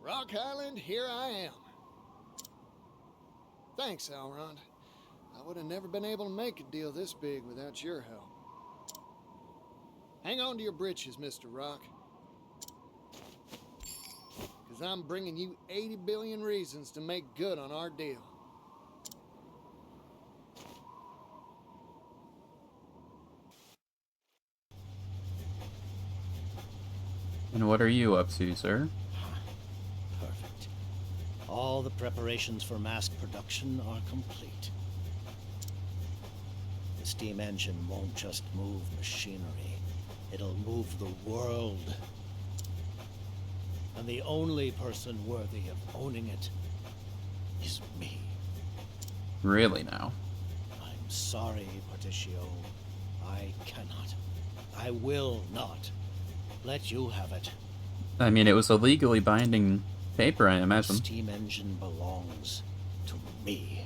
Rock Island, here I am. Thanks, Elrond. I would have never been able to make a deal this big without your help. Hang on to your britches, Mr. Rock. Because I'm bringing you 80 billion reasons to make good on our deal. And what are you up to, sir? Perfect. All the preparations for mass production are complete. The steam engine won't just move machinery. It'll move the world. And the only person worthy of owning it is me. Really now? I'm sorry, Particio. I cannot. I will not let you have it. I mean, it was a legally binding paper, I The imagine. steam engine belongs to me.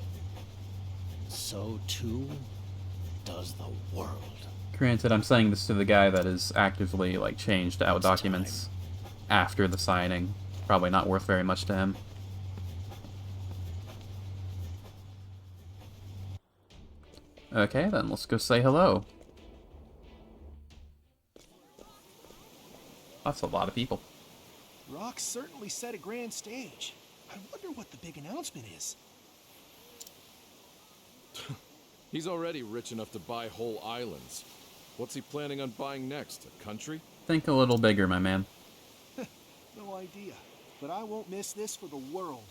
And so too does the world. Granted, I'm saying this to the guy that has actively, like, changed out It's documents after the signing. Probably not worth very much to him. Okay, then let's go say hello. That's a lot of people. Rock certainly set a grand stage. I wonder what the big announcement is. He's already rich enough to buy whole islands. What's he planning on buying next? A country? Think a little bigger, my man. No idea, but I won't miss this for the world.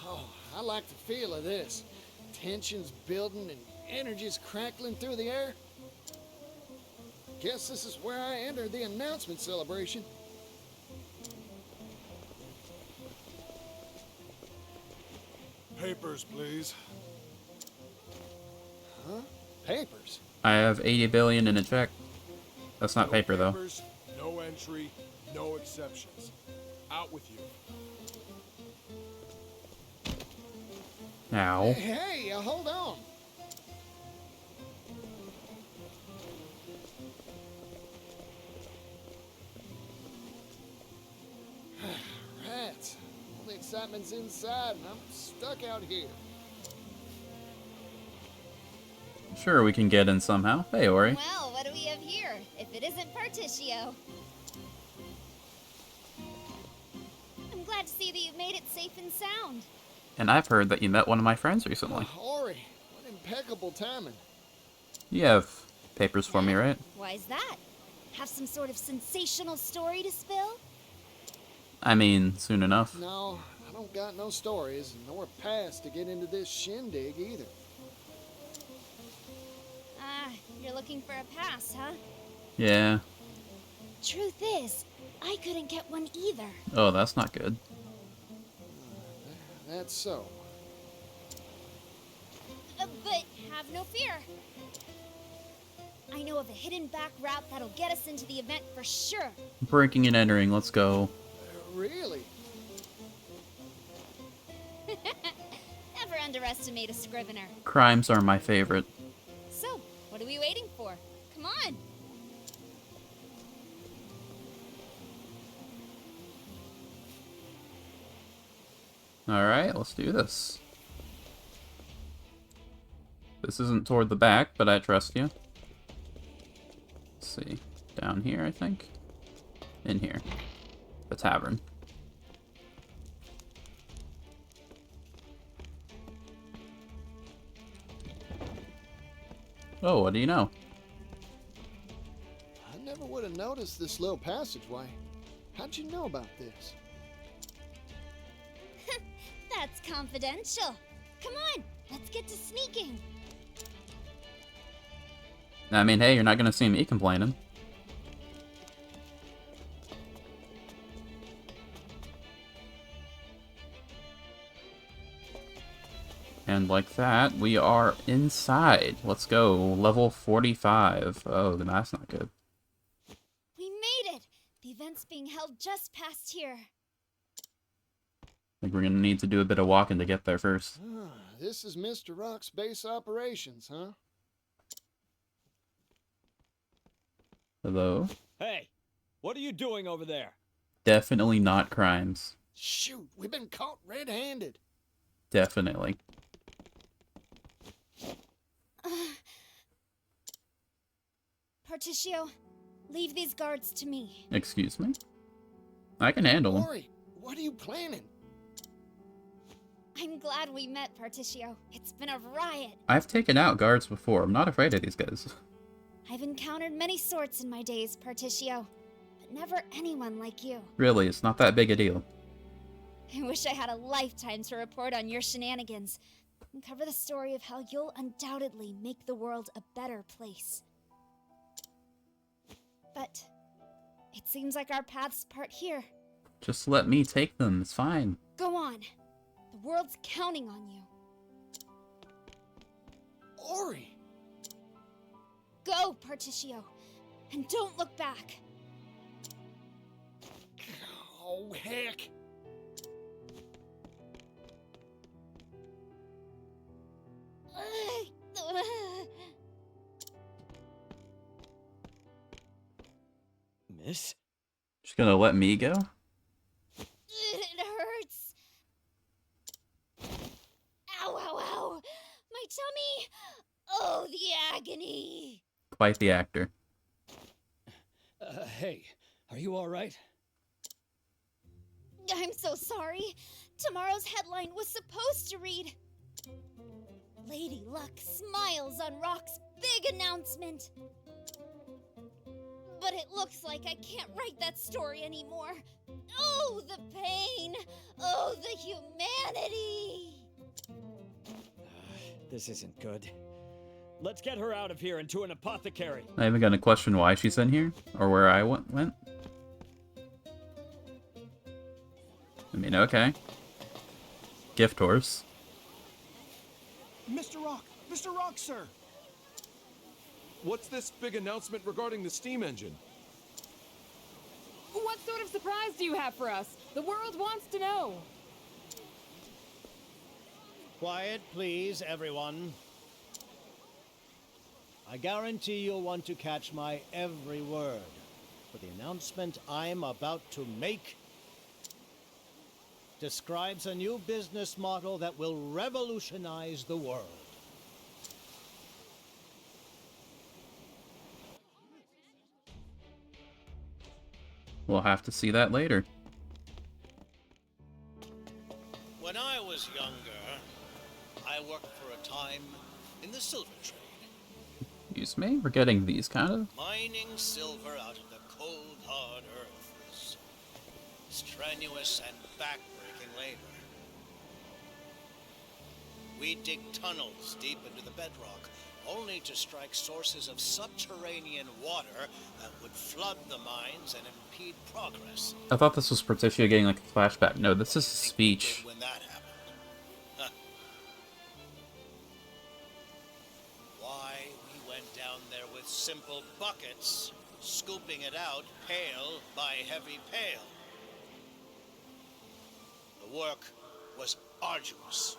Oh, I like the feel of this. Tension's building and energy's crackling through the air. Guess this is where I enter the announcement celebration. Papers, please. Huh? Papers? I have 80 billion in a check. That's not paper, though. Papers, no entry, no exceptions. Out with you. Ow. Hey, hold on. Rats. All the excitement's inside and I'm stuck out here. Sure, we can get in somehow. Hey, Ori. Well, what do we have here, if it isn't Particio? I'm glad to see that you've made it safe and sound. And I've heard that you met one of my friends recently. Ori, what impeccable timing. You have papers for me, right? Why's that? Have some sort of sensational story to spill? I mean, soon enough. No, I don't got no stories, nor pass to get into this shindig either. Ah, you're looking for a pass, huh? Yeah. Truth is, I couldn't get one either. Oh, that's not good. That's so. But have no fear. I know of a hidden back route that'll get us into the event for sure. Breaking and entering, let's go. Really? Never underestimate a scrivener. Crimes are my favorite. So, what are we waiting for? Come on! Alright, let's do this. This isn't toward the back, but I trust you. Let's see. Down here, I think. In here. The tavern. Oh, what do you know? I never would have noticed this little passageway. How'd you know about this? That's confidential. Come on, let's get to sneaking. I mean, hey, you're not gonna see me complaining. And like that, we are inside. Let's go. Level 45. Oh, that's not good. We made it! The event's being held just past here. I think we're gonna need to do a bit of walking to get there first. Ah, this is Mr. Rock's base operations, huh? Hello? Hey, what are you doing over there? Definitely not crimes. Shoot, we've been caught red-handed. Definitely. Particio, leave these guards to me. Excuse me? I can handle them. Ori, what are you planning? I'm glad we met, Particio. It's been a riot. I've taken out guards before. I'm not afraid of these guys. I've encountered many sorts in my days, Particio, but never anyone like you. Really, it's not that big a deal. I wish I had a lifetime to report on your shenanigans and cover the story of how you'll undoubtedly make the world a better place. But it seems like our paths part here. Just let me take them. It's fine. Go on. The world's counting on you. Ori! Go, Particio, and don't look back. Oh, heck. Miss? She's gonna let me go? It hurts. Ow, ow, ow. My tummy. Oh, the agony. Quite the actor. Hey, are you alright? I'm so sorry. Tomorrow's headline was supposed to read Lady Luck smiles on Rock's big announcement. But it looks like I can't write that story anymore. Oh, the pain! Oh, the humanity! This isn't good. Let's get her out of here and to an apothecary. Not even gonna question why she's in here, or where I went. I mean, okay. Gift horse. Mr. Rock! Mr. Rock, sir! What's this big announcement regarding the steam engine? What sort of surprise do you have for us? The world wants to know. Quiet, please, everyone. I guarantee you'll want to catch my every word, for the announcement I'm about to make describes a new business model that will revolutionize the world. We'll have to see that later. When I was younger, I worked for a time in the silver trade, Excuse me? We're getting these kind of? mining silver out of the cold, hard earth was strenuous and back-breaking labor. We'd dig tunnels deep into the bedrock, only to strike sources of subterranean water that would flood the mines and impede progress. I thought this was Patricia getting like a flashback. No, this is a speech. When that happened. Huh. Why, we went down there with simple buckets, scooping it out pail by heavy pail. The work was arduous,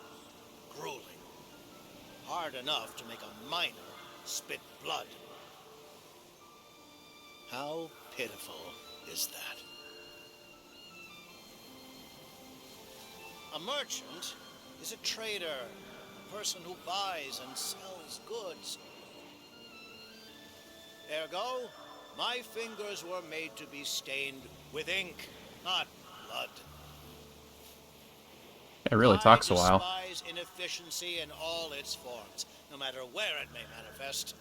grueling. Hard enough to make a miner spit blood. How pitiful is that? A merchant is a trader, a person who buys and sells goods. Ergo, my fingers were made to be stained with ink, not blood. It really talks a while. I despise inefficiency in all its forms, no matter where it may manifest.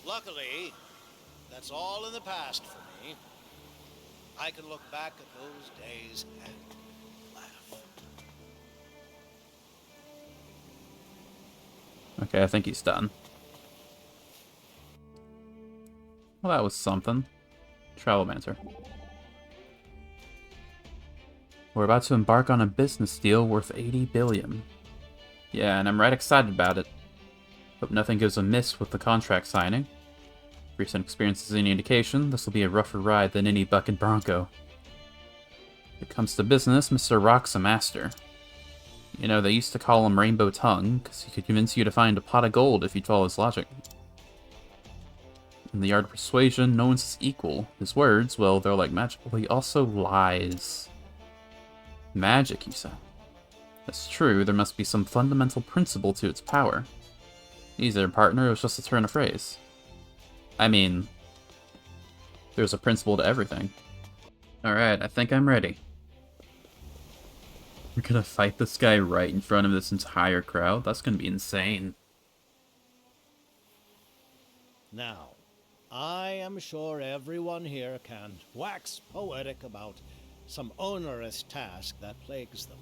Luckily, that's all in the past for me. I can look back at those days and laugh. Okay, I think he's done. Well, that was something. Travel banter. We're about to embark on a business deal worth 80 billion. Yeah, and I'm right excited about it. Hope nothing goes amiss with the contract signing. If recent experience is any indication, this will be a rougher ride than any bucket bronco. When it comes to business, Mr. Rock's a master. You know, they used to call him Rainbow Tongue, because he could convince you to find a pot of gold if you'd follow his logic. In the art of persuasion, no one's his equal. His words, well, they're like magic, but he also lies. Magic, you say? That's true, there must be some fundamental principle to its power. He's their partner, it was just a turn of phrase. I mean, there's a principle to everything. Alright, I think I'm ready. We're gonna fight this guy right in front of this entire crowd? That's gonna be insane. Now, I am sure everyone here can wax poetic about some onerous task that plagues them.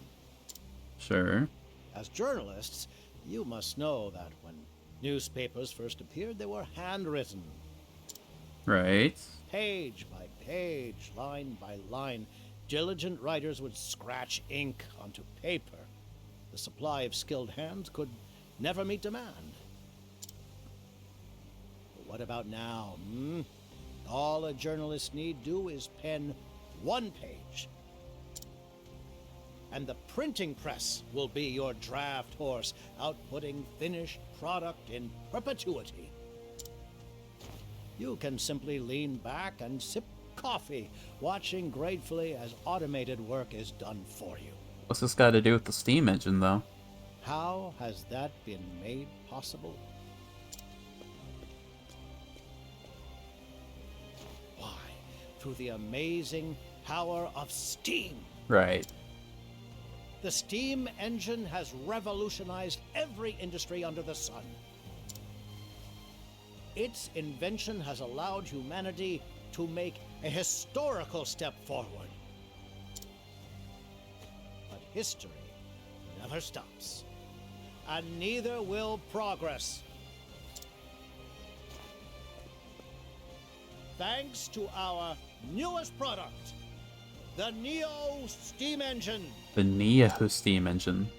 Sure. As journalists, you must know that when newspapers first appeared, they were handwritten. Right. Page by page, line by line, diligent writers would scratch ink onto paper. The supply of skilled hands could never meet demand. But what about now? All a journalist need do is pen one page. And the printing press will be your draft horse, outputting finished product in perpetuity. You can simply lean back and sip coffee, watching gratefully as automated work is done for you. What's this got to do with the steam engine, though? How has that been made possible? Why, through the amazing power of steam. Right. The steam engine has revolutionized every industry under the sun. Its invention has allowed humanity to make a historical step forward. But history never stops, and neither will progress. Thanks to our newest product, the Neo steam engine. The Neo steam engine.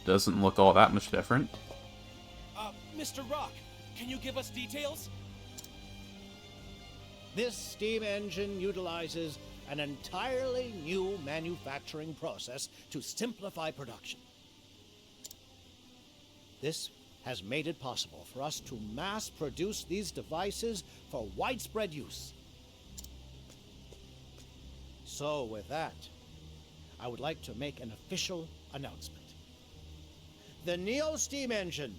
Doesn't look all that much different. Mr. Rock, can you give us details? This steam engine utilizes an entirely new manufacturing process to simplify production. This has made it possible for us to mass produce these devices for widespread use. So with that, I would like to make an official announcement. The Neo steam engine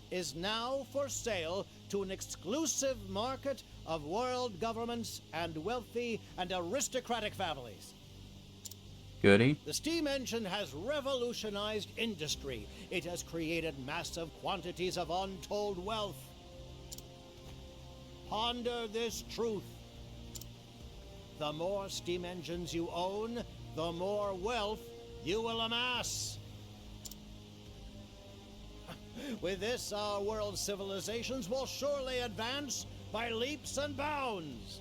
is now for sale to an exclusive market of world governments and wealthy and aristocratic families. Goody. The steam engine has revolutionized industry. It has created massive quantities of untold wealth. Ponder this truth. The more steam engines you own, the more wealth you will amass. With this, our world's civilizations will surely advance by leaps and bounds.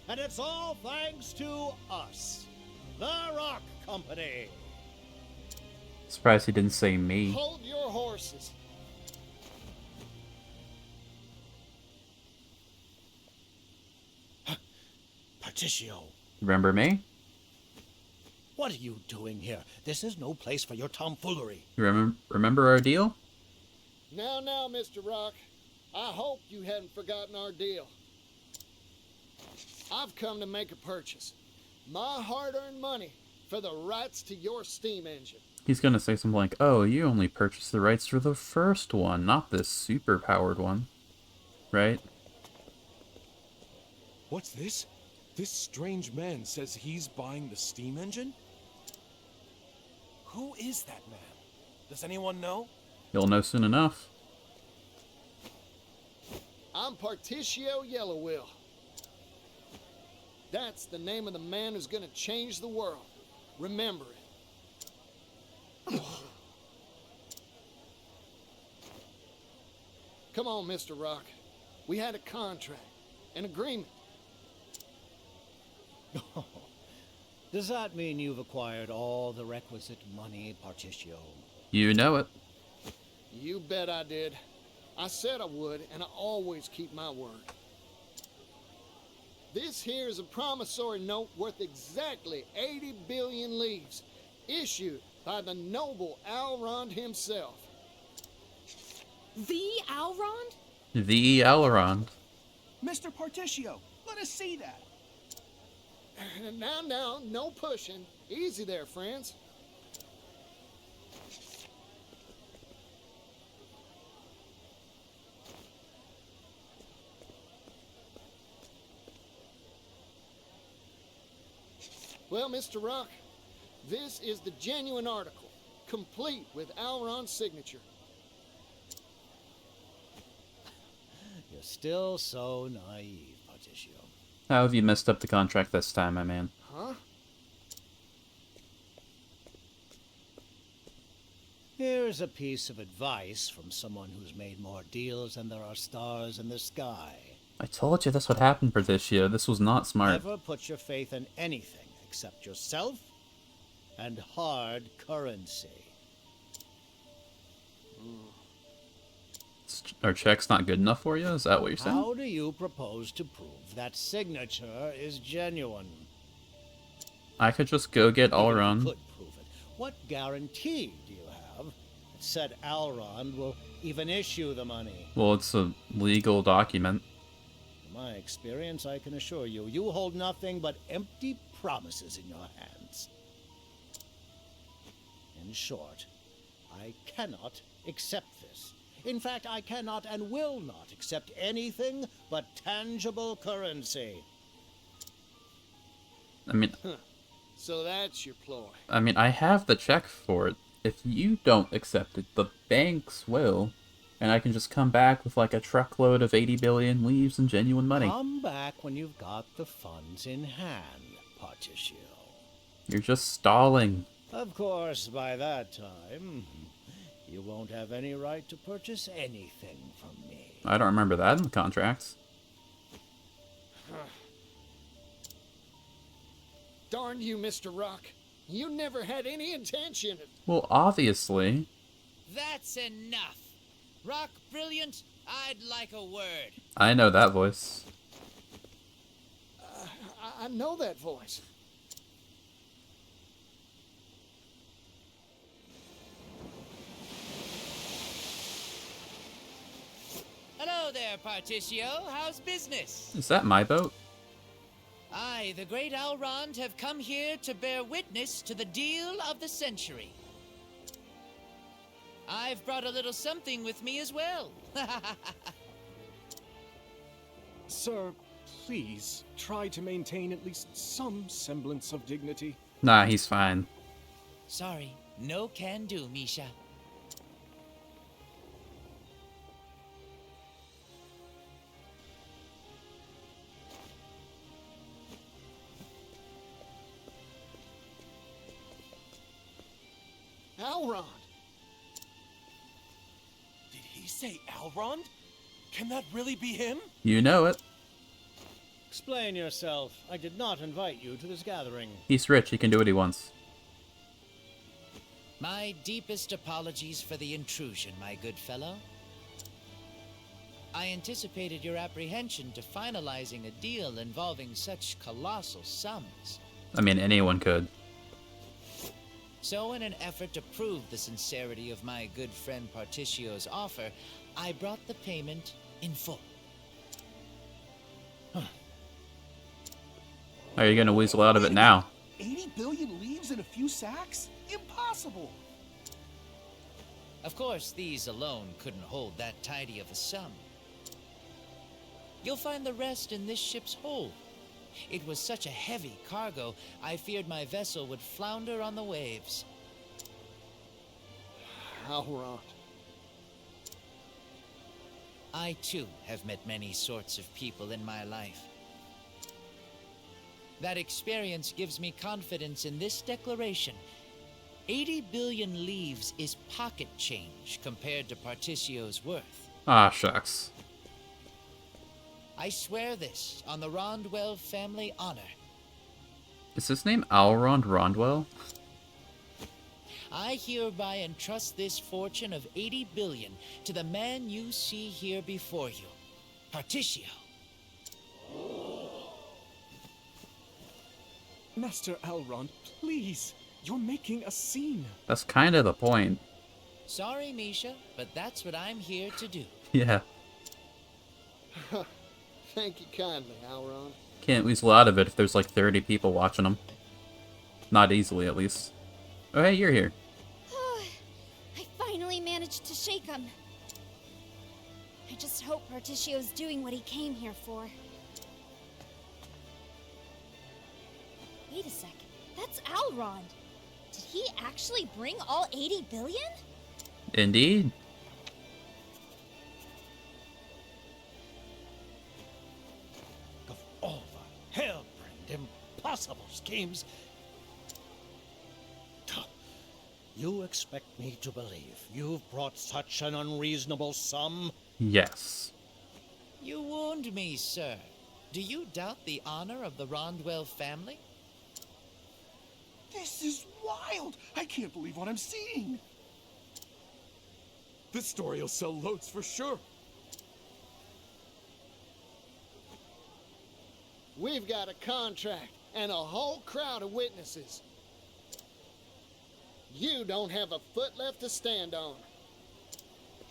And it's all thanks to us, the Rock Company. Surprised he didn't say me. Hold your horses. Particio, Remember me? what are you doing here? This is no place for your tomfoolery. Remember our deal? Now, Mr. Rock. I hope you hadn't forgotten our deal. I've come to make a purchase. My hard-earned money for the rights to your steam engine. He's gonna say something like, oh, you only purchased the rights for the first one, not this super-powered one. Right? What's this? This strange man says he's buying the steam engine? Who is that man? Does anyone know? You'll know soon enough. I'm Particio Yellowwill. That's the name of the man who's gonna change the world. Remember it. Come on, Mr. Rock. We had a contract, an agreement. Does that mean you've acquired all the requisite money, Particio? You know it. You bet I did. I said I would, and I always keep my word. This here is a promissory note worth exactly 80 billion leaves, issued by the noble Alrond himself. The Alrond? The Elrond. Mr. Particio, let us see that. Now, no pushing. Easy there, friends. Well, Mr. Rock, this is the genuine article, complete with Alron's signature. You're still so naive, Particio. How have you messed up the contract this time, my man? Huh? Here's a piece of advice from someone who's made more deals than there are stars in the sky. I told you this would happen for this year. This was not smart. Never put your faith in anything except yourself and hard currency. Are checks not good enough for you? Is that what you're saying? How do you propose to prove that signature is genuine? I could just go get Even if you Elrond. could prove it. What guarantee do you have that said Elrond will even issue the money? Well, it's a legal document. In my experience, I can assure you, you hold nothing but empty promises in your hands. In short, I cannot accept this. In fact, I cannot and will not accept anything but tangible currency. I mean, So that's your ploy. I have the check for it. If you don't accept it, the banks will, and I can just come back with like a truckload of 80 billion leaves and genuine money. Come back when you've got the funds in hand, Particio. You're just stalling. Of course, by that time, you won't have any right to purchase anything from me. I don't remember that in the contracts. Darn you, Mr. Rock. You never had any intention of... Well, obviously. That's enough. Rock Brilliant, I'd like a word. I know that voice. I know that voice. Hello there, Particio. How's business? Is that my boat? I, the great Elrond, have come here to bear witness to the deal of the century. I've brought a little something with me as well. Sir, please try to maintain at least some semblance of dignity. Nah, he's fine. Sorry, no can do, Misha. Elrond. Did he say Elrond? Can that really be him? You know it. Explain yourself. I did not invite you to this gathering. He's rich. He can do what he wants. My deepest apologies for the intrusion, my good fellow. I anticipated your apprehension to finalizing a deal involving such colossal sums. I mean, anyone could. So in an effort to prove the sincerity of my good friend Particio's offer, I brought the payment in full. How are you gonna weasel out of it now? 80 billion leaves in a few sacks? Impossible! Of course, these alone couldn't hold that tidy of a sum. You'll find the rest in this ship's hold. It was such a heavy cargo, I feared my vessel would flounder on the waves. Elrond. I, too, have met many sorts of people in my life. That experience gives me confidence in this declaration. 80 billion leaves is pocket change compared to Particio's worth. Ah, shucks. I swear this on the Rondwell family honor. Is his name Elrond Rondwell? I hereby entrust this fortune of 80 billion to the man you see here before you, Particio. Master Elrond, please. You're making a scene. That's kind of the point. Sorry, Misha, but that's what I'm here to do. Yeah. Thank you kindly, Alron. Can't weasel out of it if there's like 30 people watching them. Not easily, at least. Oh, hey, you're here. I finally managed to shake him. I just hope Particcio's doing what he came here for. Wait a second. That's Alron. Did he actually bring all 80 billion? Indeed. Of all the harebrained, impossible schemes, you expect me to believe you've brought such an unreasonable sum? Yes. You wound me, sir. Do you doubt the honor of the Rondwell family? This is wild! I can't believe what I'm seeing! This story will sell loads for sure. We've got a contract and a whole crowd of witnesses. You don't have a foot left to stand on.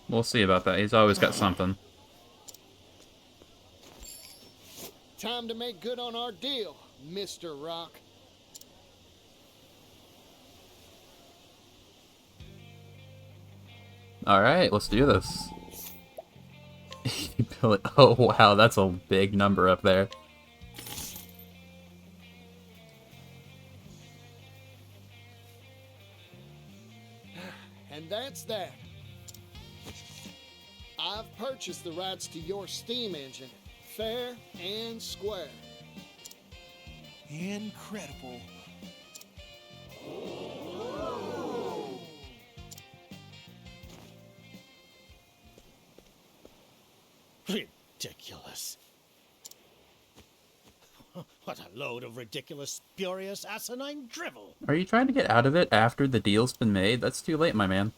We'll see about that. He's always got something. Time to make good on our deal, Mr. Rock. Alright, let's do this. Oh wow, that's a big number up there. And that's that. I've purchased the rights to your steam engine, fair and square. Incredible. Ridiculous. What a load of ridiculous, spurious, asinine drivel. Are you trying to get out of it after the deal's been made? That's too late, my man.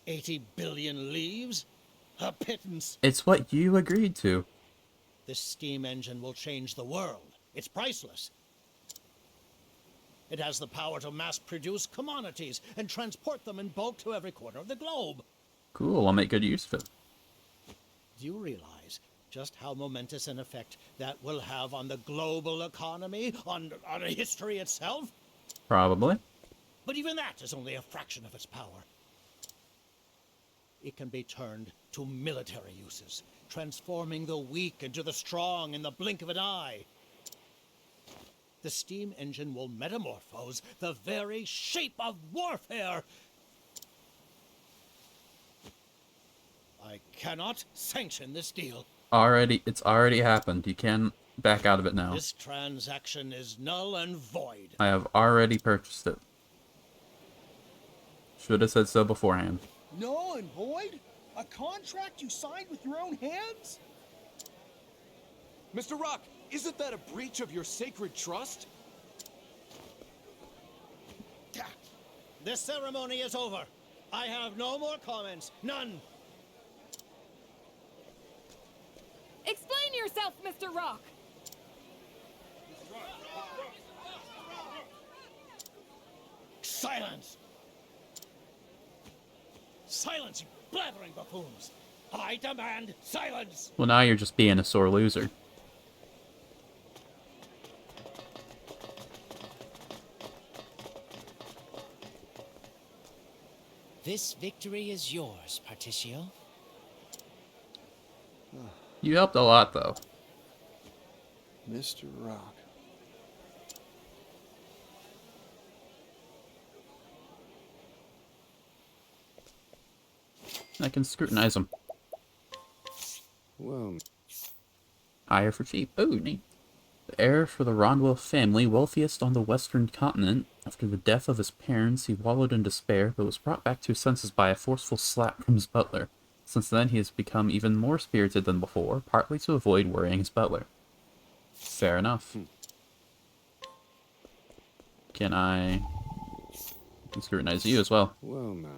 80 billion leaves? A pittance. It's what you agreed to. This steam engine will change the world. It's priceless. It has the power to mass-produce commodities and transport them in bulk to every corner of the globe. Cool, I'll make good use of it. Do you realize just how momentous an effect that will have on the global economy, on history itself? Probably. But even that is only a fraction of its power. It can be turned to military uses, transforming the weak into the strong in the blink of an eye. The steam engine will metamorphose the very shape of warfare. I cannot sanction this deal. It's already happened. You can back out of it now. This transaction is null and void. I have already purchased it. Should have said so beforehand. Null and void? A contract you signed with your own hands? Mr. Rock, isn't that a breach of your sacred trust? This ceremony is over. I have no more comments. None. Explain yourself, Mr. Rock! Silence! Silence, you blathering buffoons! I demand silence! Well, now you're just being a sore loser. This victory is yours, Particio. You helped a lot, though. Mr. Rock. I can scrutinize them. Well, Hire for cheap. Oh, neat. The heir for the Rondwell family, wealthiest on the western continent. After the death of his parents, he wallowed in despair, but was brought back to his senses by a forceful slap from his butler. Since then, he has become even more spirited than before, partly to avoid worrying his butler. Fair enough. I can scrutinize you as well. well now.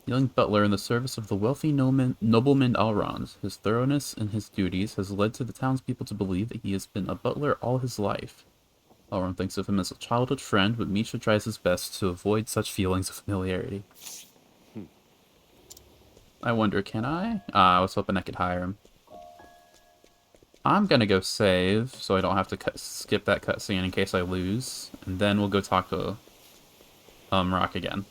Young butler in the service of the wealthy nobleman Alrond. His thoroughness in his duties has led to the townspeople to believe that he has been a butler all his life. Elrond thinks of him as a childhood friend, but Misha tries his best to avoid such feelings of familiarity. I wonder, can I? I was hoping I could hire him. I'm gonna go save, so I don't have to skip that cutscene in case I lose. And then we'll go talk to Rock again.